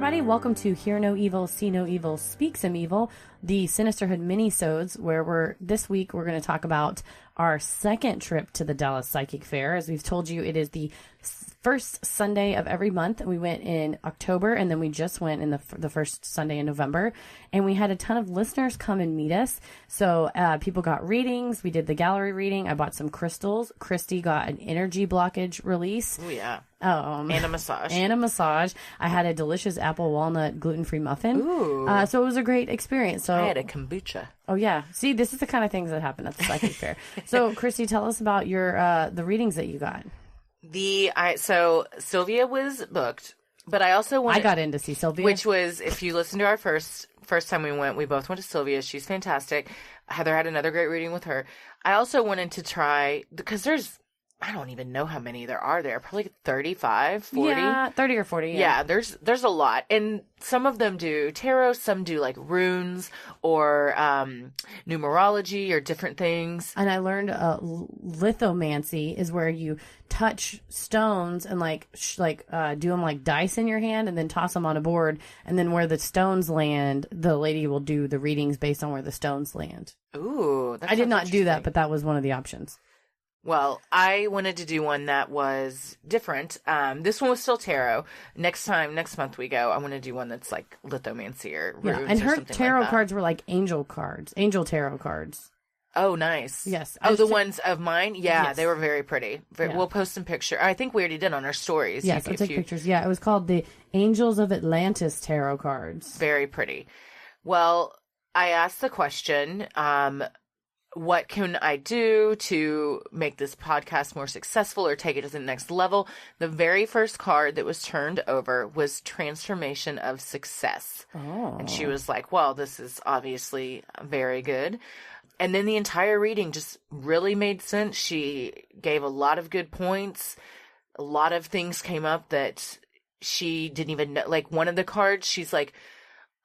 everybody. Welcome to Hear No Evil, See No Evil, Speak Some Evil, the Sinisterhood mini-sodes, where this week we're going to talk about our second trip to the Dallas Psychic Fair. As we've told you, it is the first Sunday of every month. We went in October, and then we just went in the first Sunday in November. And we had a ton of listeners come and meet us. So people got readings. We did the gallery reading. I bought some crystals. Christy got an energy blockage release. Oh, yeah. And a massage. And a massage. I had a delicious apple walnut gluten-free muffin. Ooh. So it was a great experience. So I had a kombucha. Oh, yeah. See, this is the kind of things that happen at the Psychic Fair. So, Christy, tell us about your the readings that you got. So Sylvia was booked, but I also wanted... I got in to see Sylvia. Which was, if you listen to our first time we both went to Sylvia. She's fantastic. Heather had another great reading with her. I also wanted to try, because there's, I don't even know how many there are there. Probably 35, 40. Yeah, 30 or 40. Yeah, there's a lot. And some of them do tarot, some do like runes or numerology or different things. And I learned lithomancy is where you touch stones and do them like dice in your hand and then toss them on a board. And then where the stones land, the lady will do the readings based on where the stones land. Ooh, I did not do that, but that was one of the options. Well, I wanted to do one that was different. This one was still tarot. Next month we go, I want to do one that's like lithomancy or runes. Yeah, and her tarot like cards were like angel tarot cards. Oh, nice. Yes. Oh, the ones of mine? Yeah, yes. They were very pretty. Yeah. We'll post some pictures. I think we already did on our stories. Yes, I'll take pictures. Yeah, it was called the Angels of Atlantis tarot cards. Very pretty. Well, I asked the question, what can I do to make this podcast more successful or take it to the next level? The very first card that was turned over was Transformation of Success. Oh. And she was like, well, this is obviously very good. And then the entire reading just really made sense. She gave a lot of good points. A lot of things came up that she didn't even know. Like one of the cards, she's like,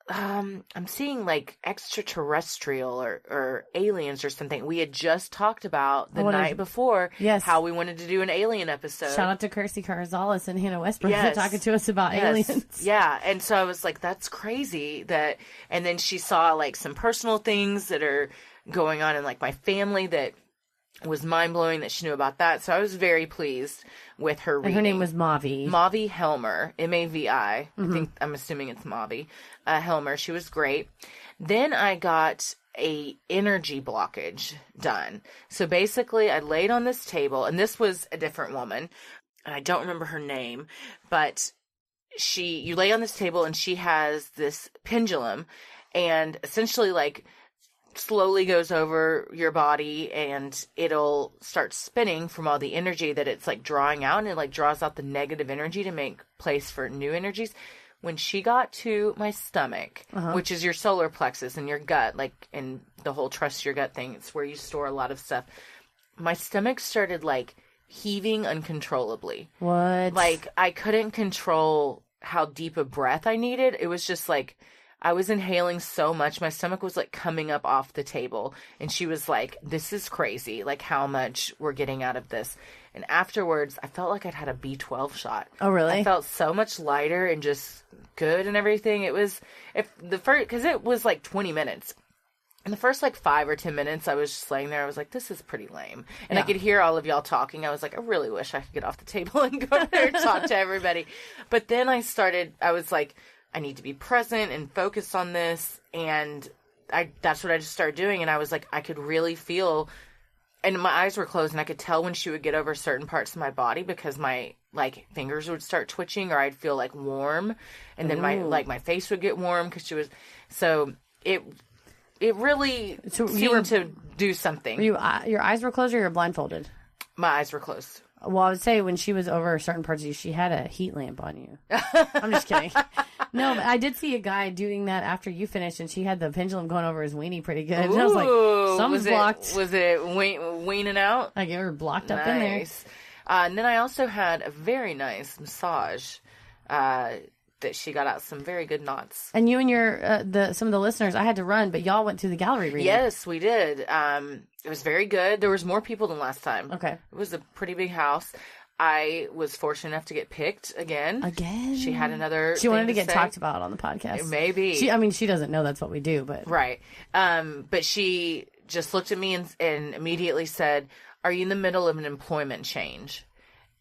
I'm seeing like extraterrestrial or aliens or something. We had just talked about the night before how we wanted to do an alien episode. Shout out to Kirsty Carzales and Hannah Westbrook for talking to us about aliens. Yeah. And so I was like, that's crazy and then she saw like some personal things that are going on in like my family that was mind-blowing that she knew about that. So I was very pleased with her reading. And her name was Mavi. Mavi Helmer, M-A-V-I. Mm-hmm. I'm assuming it's Mavi Helmer. She was great. Then I got a energy blockage done. So basically I laid on this table, and this was a different woman, and I don't remember her name, but you lay on this table and she has this pendulum, and essentially like slowly goes over your body and it'll start spinning from all the energy that it's like drawing out, and it like draws out the negative energy to make place for new energies. When she got to my stomach, which is your solar plexus and your gut, like in the whole trust your gut thing, it's where you store a lot of stuff. My stomach started like heaving uncontrollably. What? Like I couldn't control how deep a breath I needed. It was just like I was inhaling so much. My stomach was like coming up off the table. And she was like, this is crazy. Like how much we're getting out of this. And afterwards, I felt like I'd had a B12 shot. Oh, really? I felt so much lighter and just good and everything. It was, because it was like 20 minutes. In the first like 5 or 10 minutes, I was just laying there. I was like, this is pretty lame. And I could hear all of y'all talking. I was like, I really wish I could get off the table and go there and talk to everybody. But then I was like, I need to be present and focus on this. And that's what I just started doing. And I was like, I could really feel, and my eyes were closed, and I could tell when she would get over certain parts of my body because my like fingers would start twitching, or I'd feel like warm. And then my face would get warm because she was, so it really seemed to do something. Your eyes were closed or you were blindfolded? My eyes were closed. Well, I would say when she was over certain parts of you, she had a heat lamp on you. I'm just kidding. No, but I did see a guy doing that after you finished, and she had the pendulum going over his weenie pretty good. Ooh, and I was like, something's blocked. Was it weaning out? Like it were blocked up in there. And then I also had a very nice massage that she got out some very good knots. And you and some of the listeners, I had to run, but y'all went to the gallery reading. Yes, we did. It was very good. There was more people than last time. Okay. It was a pretty big house. I was fortunate enough to get picked again. She had another. She wanted to get say. talked about on the podcast. Maybe. She doesn't know that's what we do, but right. But she just looked at me and immediately said, "Are you in the middle of an employment change?"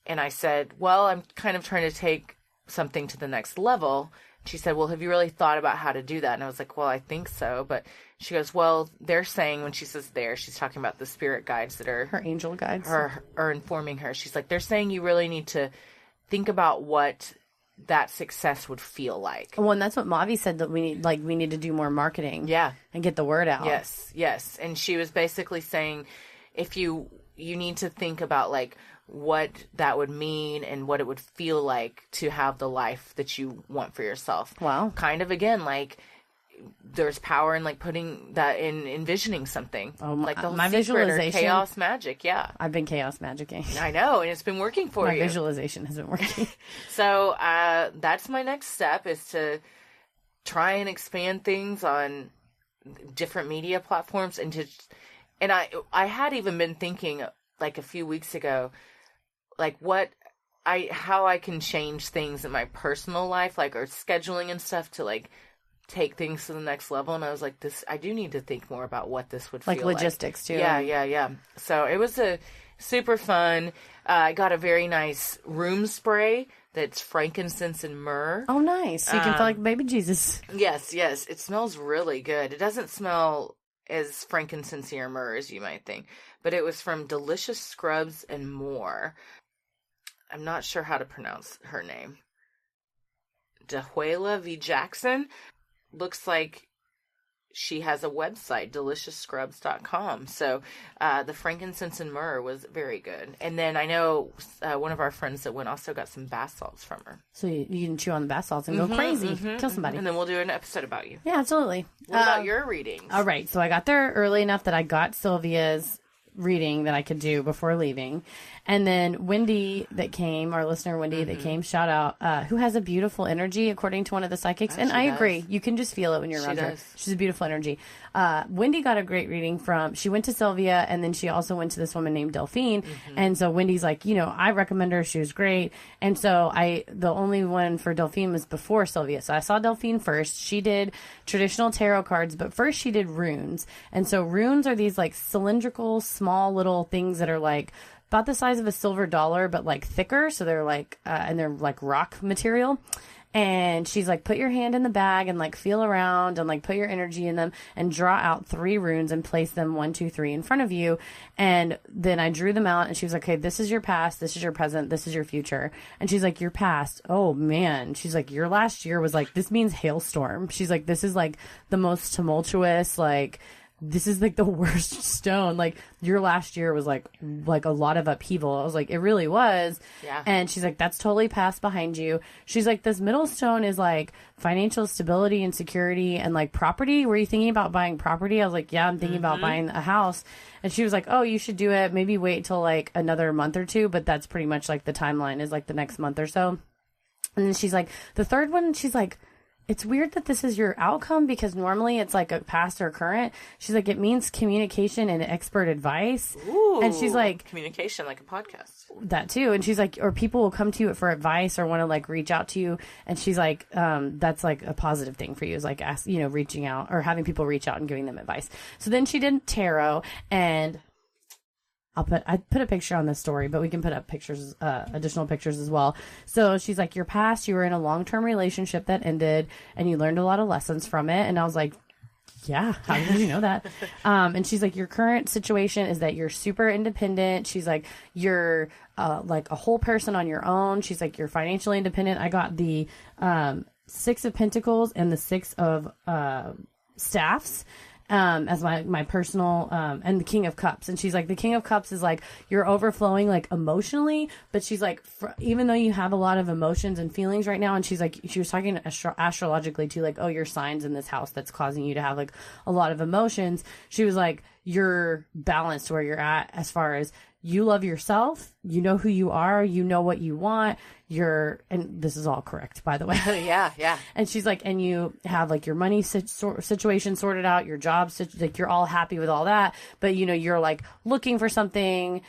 And I said, "Well, I'm kind of trying to take something to the next level." She said, "Well, have you really thought about how to do that?" And I was like, "Well, I think so." But she goes, "Well, they're saying," when she says there, she's talking about the spirit guides that are her angel guides are informing her. She's like, "They're saying you really need to think about what that success would feel like." Well, and that's what Mavi said, that we need to do more marketing. Yeah. And get the word out. Yes. And she was basically saying, if you need to think about like what that would mean and what it would feel like to have the life that you want for yourself. Wow. Kind of, again, like there's power in like putting that in envisioning something. Oh, like the whole my secret or visualization. chaos magic. Yeah. I've been chaos magicking. I know. And it's been working for you. My visualization has been working. So that's my next step, is to try and expand things on different media platforms, and I had even been thinking like a few weeks ago, like how I can change things in my personal life, like, or scheduling and stuff, to like take things to the next level. And I was like, I do need to think more about what this would feel like. Logistics too. Yeah. So it was a super fun. I got a very nice room spray that's frankincense and myrrh. Oh, nice. So you can feel like baby Jesus. Yes. It smells really good. It doesn't smell as frankincense or myrrh as you might think, but it was from Delicious Scrubs and More. I'm not sure how to pronounce her name. Dehuela V. Jackson. Looks like she has a website, deliciousscrubs.com. So the frankincense and myrrh was very good. And then I know one of our friends that went also got some bath salts from her. So you can chew on the bath salts and go crazy. Kill somebody. And then we'll do an episode about you. Yeah, absolutely. What about your readings? All right. So I got there early enough that I got Sylvia's reading that I could do before leaving. And then Wendy that came, our listener Wendy that came, shout out, who has a beautiful energy according to one of the psychics. And I agree. You can just feel it when you're around her. She's a beautiful energy. Wendy got a great reading she went to Sylvia, and then she also went to this woman named Delphine. And so Wendy's like, I recommend her. She was great. And so the only one for Delphine was before Sylvia. So I saw Delphine first. She did traditional tarot cards, but first she did runes. And so runes are these like cylindrical, small little things that are like about the size of a silver dollar, but like thicker. So they're like, and they're like rock material. And she's like, put your hand in the bag and like feel around and like put your energy in them and draw out 3 runes and place them 1, 2, 3 in front of you. And then I drew them out, and she was like, okay, this is your past. This is your present. This is your future. And she's like, your past. Oh man. She's like, your last year was like, this means hailstorm. She's like, this is like the most tumultuous, like, this is like the worst stone. Like your last year was like a lot of upheaval. I was like, it really was. Yeah. And she's like, that's totally past behind you. She's like, this middle stone is like financial stability and security and like property. Were you thinking about buying property? I was like, yeah, I'm thinking about buying a house. And she was like, oh, you should do it. Maybe wait till like another month or 2. But that's pretty much like the timeline is like the next month or so. And then she's like, the third one, she's like, it's weird that this is your outcome because normally it's like a past or current. She's like, it means communication and expert advice. Ooh, and she's like, communication, like a podcast. That too. And she's like, or people will come to you for advice or want to like reach out to you. And she's like, that's like a positive thing for you, is like reaching out or having people reach out and giving them advice. So then she did tarot, and I put a picture on this story, but we can put up pictures, additional pictures as well. So she's like, your past, you were in a long-term relationship that ended and you learned a lot of lessons from it. And I was like, yeah, how did you know that? And she's like, your current situation is that you're super independent. She's like, you're like a whole person on your own. She's like, you're financially independent. I got the 6 of Pentacles and the 6 of staffs. As my personal, and the King of Cups. And she's like, the King of Cups is like, you're overflowing like emotionally, but she's like, even though you have a lot of emotions and feelings right now, and she's like, she was talking astrologically too, like, oh, your signs in this house that's causing you to have like a lot of emotions. She was like, you're balanced where you're at as far as you love yourself, you know who you are, you know what you want, and this is all correct, by the way. Yeah. And she's like, and you have like your money situation sorted out, your job, like you're all happy with all that, but you're like looking for something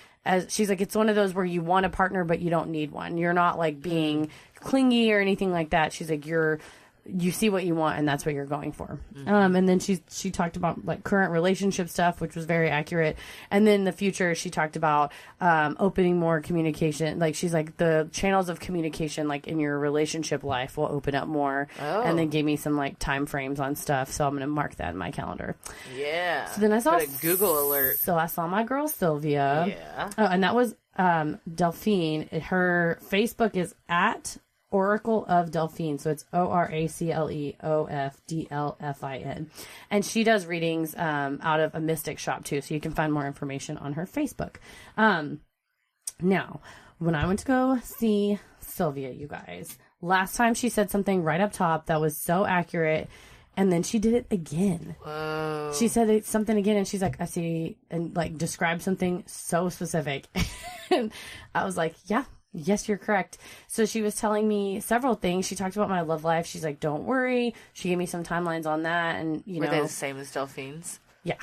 she's like, it's one of those where you want a partner, but you don't need one. You're not like being clingy or anything like that. She's like, you see what you want and that's what you're going for. And then she talked about like current relationship stuff, which was very accurate. And then the future, she talked about opening more communication. Like she's like, the channels of communication like in your relationship life will open up more. And then gave me some like time frames on stuff, so I'm gonna mark that in my calendar. So then I saw a Google alert. So I saw my girl Sylvia. And that was Delphine. Her Facebook is at Oracle of Delphine. So it's ORACLEOFDLFIN. And she does readings out of a mystic shop too. So you can find more information on her Facebook. Now, when I went to go see Sylvia, you guys, last time she said something right up top that was so accurate. And then she did it again. Whoa. She said something again, and she's like, I see, and like described something so specific. And I was like, yeah. Yes, you're correct. So she was telling me several things. She talked about my love life. She's like, don't worry. She gave me some timelines on that. And, Were they the same as Delphine's? Yeah.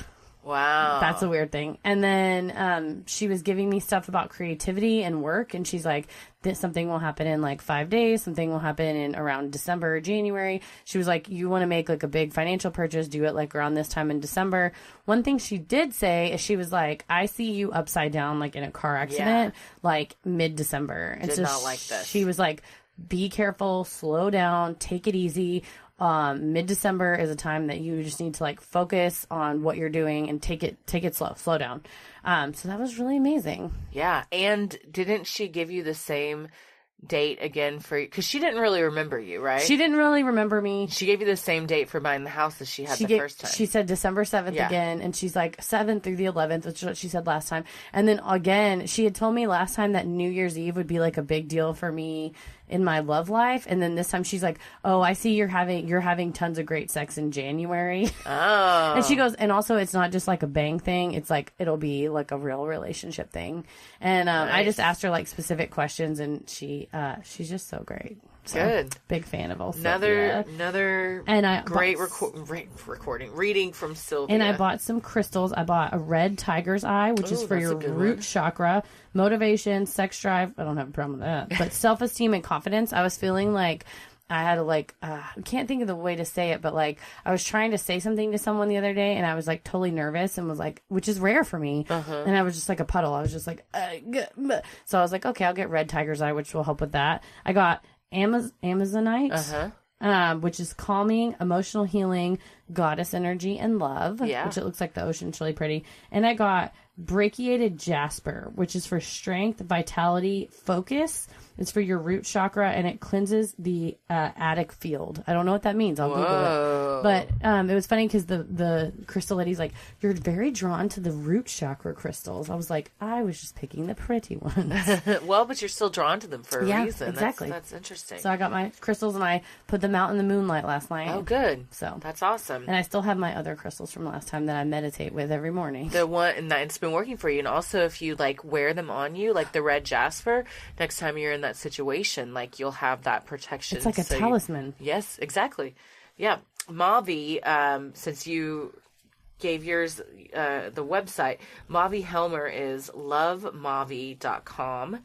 Wow. That's a weird thing. And then she was giving me stuff about creativity and work. And she's like, something will happen in like 5 days. Something will happen in around December or January. She was like, you want to make like a big financial purchase, do it like around this time in December. One thing she did say is she was like, I see you upside down like in a car accident, like mid-December. And did not like this. She was like, be careful, slow down, take it easy. Mid-December is a time that you just need to like focus on what you're doing and take it slow down. So that was really amazing. Yeah. And didn't she give you the same date again because she didn't really remember you, right? She didn't really remember me. She gave you the same date for buying the house as she had first time. She said December 7th again, and she's like 7th through the 11th, which is what she said last time. And then again, she had told me last time that New Year's Eve would be like a big deal for me in my love life. And then this time she's like, oh, I see you're having tons of great sex in January. Oh. And she goes, and also it's not just like a bang thing. It's like, it'll be like a real relationship thing. And nice. I just asked her like specific questions, and she's just so great. So, good. Big fan of Another and great reading from Sylvia. And I bought some crystals. I bought a red tiger's eye, which is for your root chakra, motivation, sex drive. I don't have a problem with that. But self-esteem and confidence. I was feeling like I had to I can't think of the way to say it, but like I was trying to say something to someone the other day, and I was like totally nervous and was like, which is rare for me. And I was just like a puddle. I was just like, so I was like, okay, I'll get red tiger's eye, which will help with that. I got Amazonite, which is calming, emotional healing, goddess energy, and love, which it looks like the ocean's really pretty. And I got brachiated jasper, which is for strength, vitality, focus. It's for your root chakra, and it cleanses the attic field. I don't know what that means. I'll Google it. But it was funny because the crystal lady's like, you're very drawn to the root chakra crystals. I was like, I was just picking the pretty ones. Well, but you're still drawn to them for a reason. Exactly. That's interesting. So I got my crystals, and I put them out in the moonlight last night. Oh, good. So that's awesome. And I still have my other crystals from last time that I meditate with every morning. The one, and it's been working for you. And also, if you like wear them on you, like the red jasper, next time you're in that situation, like you'll have that protection. It's like a talisman. Yes, exactly. Yeah. Mavi, since you gave yours the website, Mavi Helmer is lovemavi.com.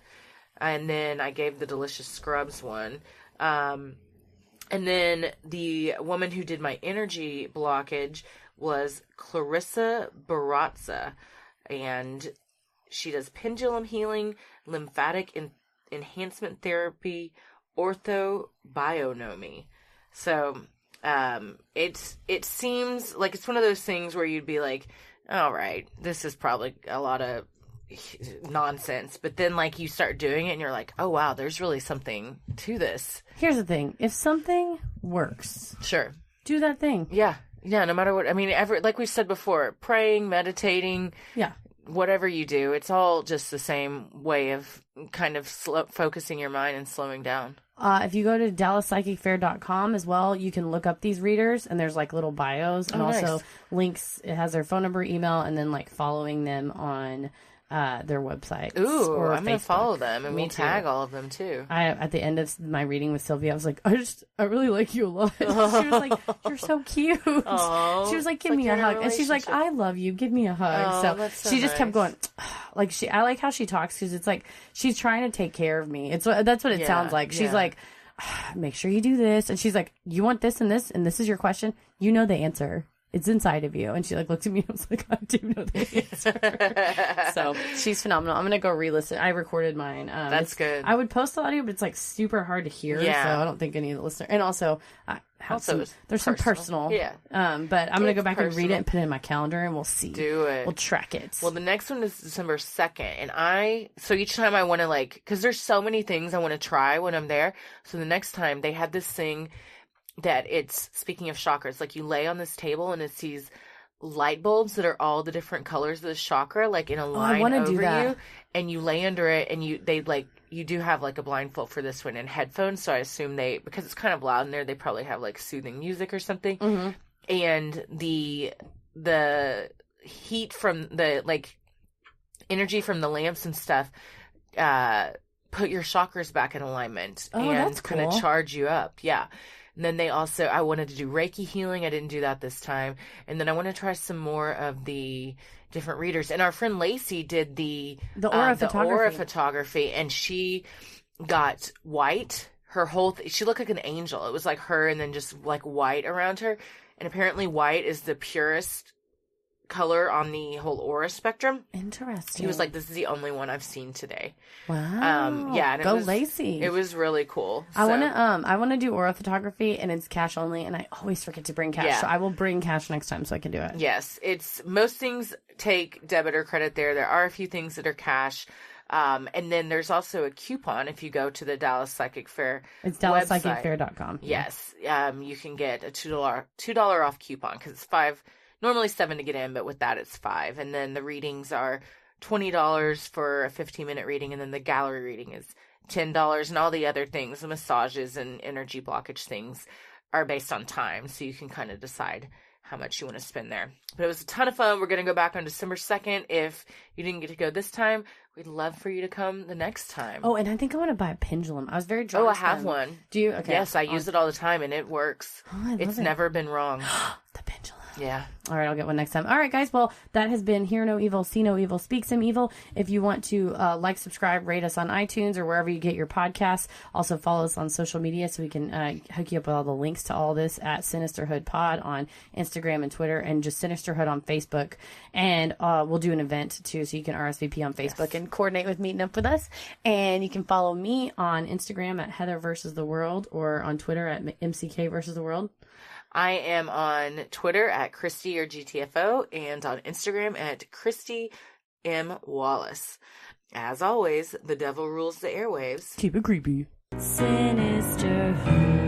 And then I gave the Delicious Scrubs one. And then the woman who did my energy blockage was Clarissa Barazza. And she does pendulum healing, lymphatic enhancement therapy, orthobionomy. So it seems like it's one of those things where you'd be like, all right, this is probably a lot of nonsense. But then like you start doing it and you're like, oh wow, there's really something to this. Here's the thing. If something works, sure, do that thing. Yeah, no matter what. I mean, like we said before, praying, meditating, whatever you do, it's all just the same way of kind of focusing your mind and slowing down. If you go to DallasPsychicFair.com as well, you can look up these readers, and there's like little bios and also links. It has their phone number, email, and then like following them on their website. Ooh, or I'm going to follow them, and Me we too. tag all of them too. At the end of my reading with Sylvia, I was like, I really like you a lot. She was like, you're so cute. Oh, she was like, give me a hug. And she's like, I love you. Give me a hug. So she just kept going, like, I like how she talks because it's like she's trying to take care of me. That's what it sounds like. She's like, make sure you do this. And she's like, you want this, and this is your question. You know the answer. It's inside of you. And she like looked at me and was like, I do know the answer. So she's phenomenal. I'm going to go re-listen. I recorded mine. That's good. I would post the audio, but it's like super hard to hear. Yeah. So I don't think any of the listeners. And also, there's some personal. Yeah. But I'm going to go back and read it and put it in my calendar and we'll see. Do it. We'll track it. Well, the next one is December 2nd. And so each time I want to because there's so many things I want to try when I'm there. So the next time they had this thing that it's, speaking of chakras, like you lay on this table and it's these light bulbs that are all the different colors of the chakra, like in a line over you, and you lay under it, and you do have like a blindfold for this one and headphones. So I assume because it's kind of loud in there, they probably have like soothing music or something. Mm-hmm. And the heat from the energy from the lamps and stuff, put your chakras back in alignment and kind of charge you up. Yeah. And then I wanted to do Reiki healing. I didn't do that this time. And then I want to try some more of the different readers. And our friend Lacey did the aura photography, and she got white. Her whole she looked like an angel. It was like her and then just like white around her. And apparently white is the purest color on the whole aura spectrum. Interesting. He was like, this is the only one I've seen today. Wow. Yeah. And Go Lacey. It was really cool. I want to do aura photography, and it's cash only, and I always forget to bring cash. Yeah. So I will bring cash next time so I can do it. Yes. Most things take debit or credit there. There are a few things that are cash. And then there's also a coupon if you go to the Dallas Psychic Fair. It's DallasPsychicFair.com. Yes. You can get a $2 off coupon because it's normally $7 to get in, but with that it's $5. And then the readings are $20 for a 15-minute reading, and then the gallery reading is $10, and all the other things, the massages and energy blockage things, are based on time, so you can kind of decide how much you want to spend there. But it was a ton of fun. We're going to go back on December 2nd. If you didn't get to go this time, we'd love for you to come the next time. Oh, and I think I want to buy a pendulum. I was very drawn to I have one. Do you? Okay. Yes, I use it all the time, and it works. Oh, it's never been wrong. The pendulum. Yeah. All right, I'll get one next time. All right, guys. Well, that has been Hear No Evil, See No Evil, Speak Some Evil. If you want to subscribe, rate us on iTunes or wherever you get your podcasts. Also follow us on social media so we can hook you up with all the links to all this at Sinisterhood Pod on Instagram and Twitter, and just Sinisterhood on Facebook. And we'll do an event too, so you can RSVP on Facebook and coordinate with meeting up with us. And you can follow me on Instagram at Heather versus the World, or on Twitter at MCK versus the World. I am on Twitter at Christy or GTFO, and on Instagram at Christy M. Wallace. As always, the devil rules the airwaves. Keep it creepy. Sinisterhood.